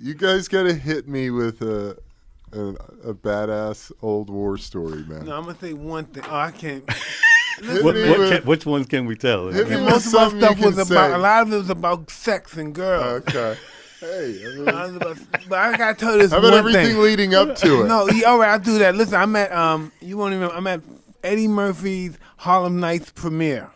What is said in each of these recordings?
You guys got to hit me with a badass old war story, man. No, I'm gonna say one thing. Oh, I can't. Which ones can we tell? Hit me with Most of our something stuff you was can about. say. A lot of it was about sex and girls. Okay. Hey, But I gotta tell you this how about one everything thing. leading up to it? No, all right, I'll do that. Listen, I'm at you won't even. I'm at Eddie Murphy's Harlem Nights premiere.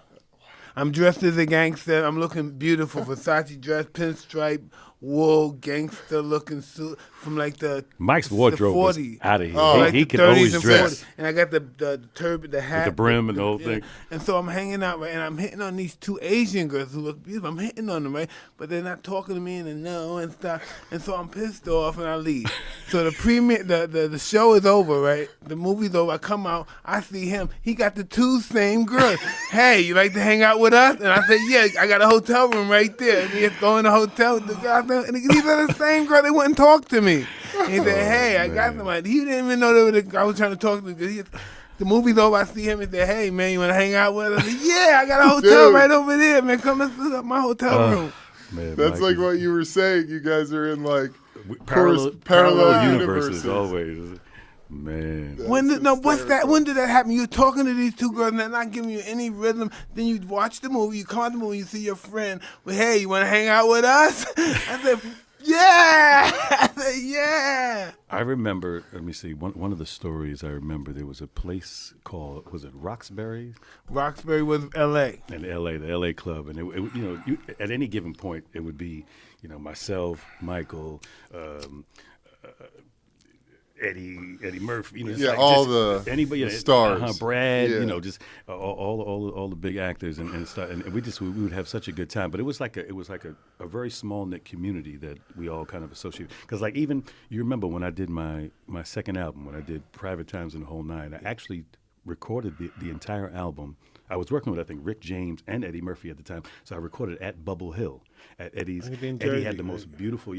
I'm dressed as a gangster. I'm looking beautiful. Versace dress, pinstripe, wool, gangster looking suit from like the Mike's wardrobe the was 40s. out of here. Oh. He the could 30s always and dress. 40s. And I got the turban, the hat. the brim and the whole thing. And so I'm hanging out, right? And I'm hitting on these two Asian girls who look beautiful. I'm hitting on them, right? But they're not talking to me and they no and stuff. And so I'm pissed off and I leave. So the premiere, the show is over, right? The movie's over. I come out. I see him. He got the two same girls. Hey, you like to hang out with us? And I said, yeah. I got a hotel room right there. And he go in the hotel with the guys. And these are the same girl. They wouldn't talk to me. And he said, hey, I got somebody. He didn't even know I was trying to talk to him. The movie's over. I see him and say, hey, man, you want to hang out with us? I said, yeah, I got a hotel right over there, man. Come and set up my hotel room. Man, That's Mike like what you were saying. You guys are in like parallel universes always. Man. What's that? When did that happen? You're talking to these two girls and they're not giving you any rhythm. Then you watch the movie, you come out the movie, you see your friend. Well, hey, you want to hang out with us? I said, yeah. I said, yeah. I remember, let me see, one of the stories I remember, there was a place called, was it Roxbury? Roxbury was L.A. In L.A., the L.A. club. And, at any given point, it would be, myself, Michael, Eddie Murphy, anybody, the stars, Brad, just all the big actors and stuff, and we would have such a good time. But it was like a very small knit community that we all kind of associated. Because like even you remember when I did my second album, when I did Private Times and the Whole Nine, I actually recorded the entire album. I was working with, I think, Rick James and Eddie Murphy at the time. So I recorded at Bubble Hill at Eddie's. Eddie had the most beautiful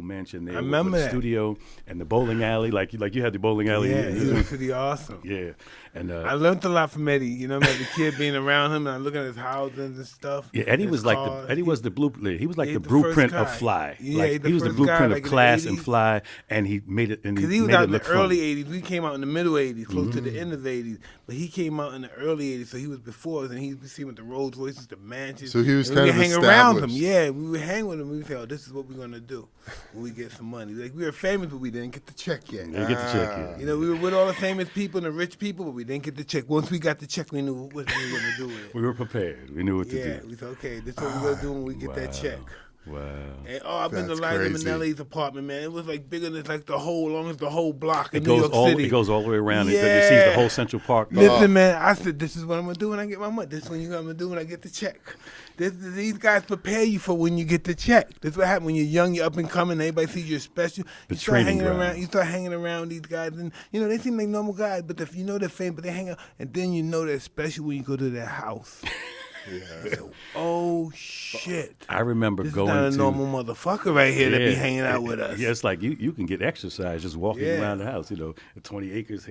mansion there. I remember with the that. studio and the bowling alley. Like you had the bowling alley. Yeah, he was pretty awesome. Yeah. And I learned a lot from Eddie. As a kid being around him and I looking at his houses and stuff. Yeah, Eddie was like the blueprint. He was like the blueprint of fly. Yeah, he was the blueprint of class and fly, and he made it. Because he was out in the early '80s. We came out in the middle '80s, close to the end of the '80s. But he came out in the early '80s, so he was before us, and he was seeing with the Rolls Royces, the mansions. So he was kind of hang established. around him. Yeah, we would hang with him. We would say, "Oh, this is what we're gonna do when we get some money." Like we were famous, but we didn't get the check yet. Didn't get the check yet. We were with all the famous people and the rich people, but we didn't get the check. Once we got the check, we knew what we were gonna do with it. We were prepared. We knew what to do. Yeah, we said, okay, this is what we're gonna do when we get that check. Wow. And, I've been to That's Liza crazy. Minnelli's apartment, man. It was like bigger than like the whole, long as the whole block in It New goes York City. It goes all the way around. Yeah. It sees the whole Central Park. Listen, man, I said, this is what I'm going to do when I get my money. This is what you're going to do when I get the check. These guys prepare you for when you get the check. This is what happens when you're young, you're up and coming, everybody sees you're special. The You start hanging training ground. around. You start hanging around these guys, and they seem like normal guys, but if you know they're famous, but they hang out, and then you know they're special when you go to their house. Yeah. So, oh shit! I remember This going is not a to normal motherfucker right here that be hanging out with us. Yeah, it's like you can get exercise just walking around the house, 20 acres,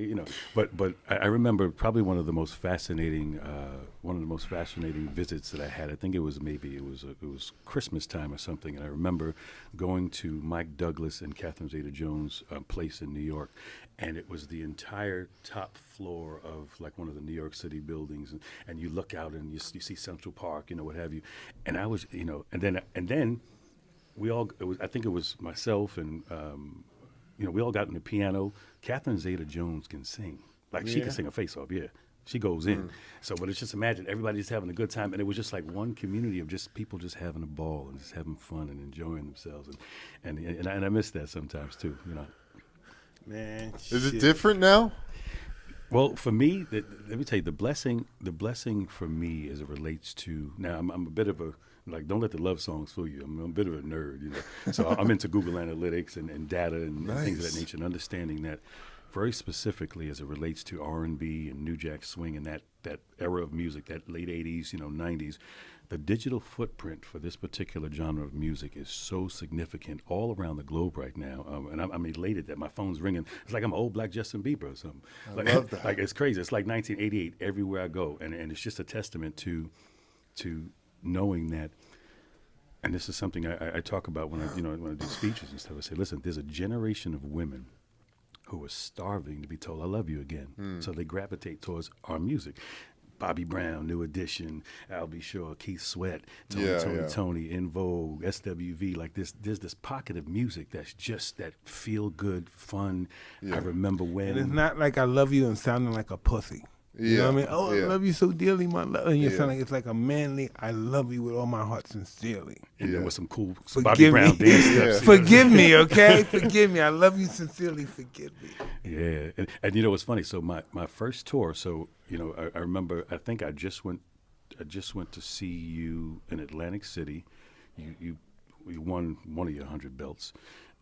But I remember probably one of the most fascinating visits that I had. I think it was Christmas time or something, and I remember going to Mike Douglas and Catherine Zeta-Jones' place in New York, and it was the entire top floor of like one of the New York City buildings, and you look out and you see Central Park, what have you, and I was, and then we all, I think it was myself and, we all got in the piano. Catherine Zeta-Jones can sing. Like she can sing a face off, yeah. She goes in. So, but it's just imagine everybody just having a good time, and it was just like one community of just people just having a ball and just having fun and enjoying themselves, and I miss that sometimes too, Man, Is it different now? Well, for me, let me tell you, the blessing for me as it relates to, now I'm a bit of a, like, don't let the love songs fool you. I'm a bit of a nerd, So I'm into Google Analytics and data and things of that nature, and understanding that very specifically as it relates to R&B and New Jack Swing and that era of music, that late 80s, 90s, the digital footprint for this particular genre of music is so significant all around the globe right now. And I'm elated that my phone's ringing. It's like I'm an old black Justin Bieber or something. I love that. Like, it's crazy. It's like 1988 everywhere I go. And it's just a testament to knowing that and this is something I talk about when I do speeches and stuff. I say, listen, there's a generation of women who are starving to be told I love you again. So they gravitate towards our music. Bobby Brown, New Edition, Al B. Shaw, Keith Sweat, Tony, In Vogue, SWV. Like there's this pocket of music that's just that feel good, fun. I remember when. And it's not like I love you and sounding like a pussy. You know what I mean? Oh, I love you so dearly, my love. And you sound like it's like a manly, I love you with all my heart sincerely. And there was some cool Bobby Brown dance steps. Forgive me, okay? Forgive me. I love you sincerely. Forgive me. Yeah. And you know what's funny? So my first tour, so, you know, I remember, I think I just went to see you in Atlantic City. You won one of your 100 belts.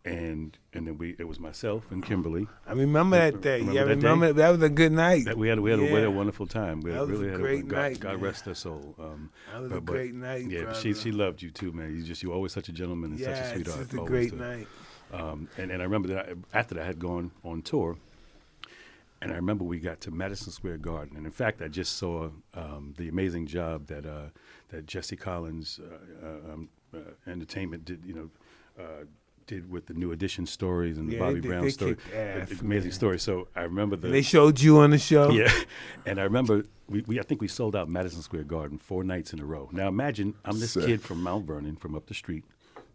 And then it was myself and Kimberly. I remember that day. Remember that was a good night. We had a wonderful time. That was a great night. God rest her soul. That was a great night. Yeah, but she loved you too, man. You were always such a gentleman and such a sweetheart. It's a great night. And I remember that after that I had gone on tour, and I remember we got to Madison Square Garden, and in fact I just saw the amazing job that Jesse Collins Entertainment did. Did with the New Edition stories and the Bobby Brown story. Amazing story. So I remember they showed you on the show. Yeah. And I remember I think we sold out Madison Square Garden 4 nights in a row. Now imagine I'm this kid from Mount Vernon, from up the street,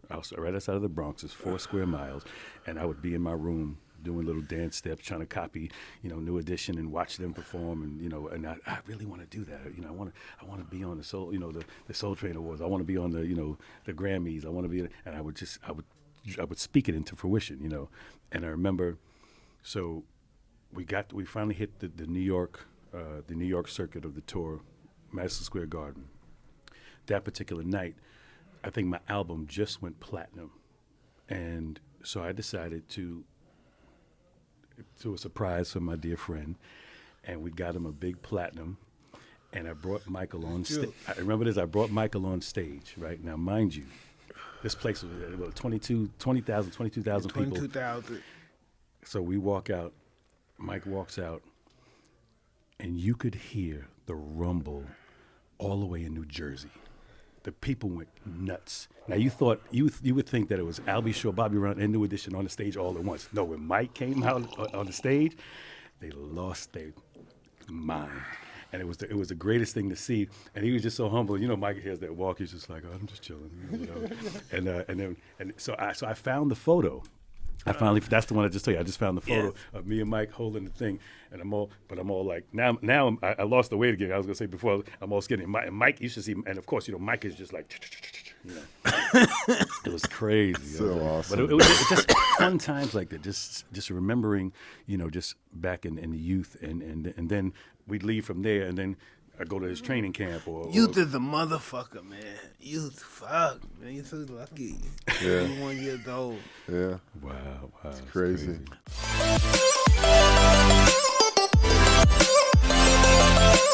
right outside of the Bronx. It's 4 square miles. And I would be in my room doing little dance steps, trying to copy, New Edition and watch them perform, and I really want to do that. I want to be on the Soul, the Soul Train Awards. I want to be on the Grammys. I want to be, and I would speak it into fruition, And I remember, so we finally hit the New York circuit of the tour, Madison Square Garden. That particular night, I think my album just went platinum, and so I decided to a surprise for my dear friend, and we got him a big platinum, and I brought Michael on stage. I remember this. I brought Michael on stage. Right now, mind you. This place was 22,000 people. 22,000. So we walk out, Mike walks out, and you could hear the rumble all the way in New Jersey. The people went nuts. Now you thought you would think that it was Al B. Shaw, Bobby Brown, and New Edition on the stage all at once. No, when Mike came out on the stage, they lost their mind. And it was the greatest thing to see, and he was just so humble. Mike has that walk. He's just like, oh, I'm just chilling, and so I found the photo. That's the one I just told you. I just found the photo of me and Mike holding the thing, and I'm all like, now I lost the weight again. I was gonna say before, I'm all skinny. And Mike, you should see, and of course, Mike is just like, it was crazy. So awesome. But it was just fun times like that. Just remembering, just back in the youth, and then we'd leave from there, and then I go to his training camp. Youth is a motherfucker, man. Youth, fuck, man. You're so lucky. Yeah. 21 years old. Yeah. Wow. It's crazy. Crazy.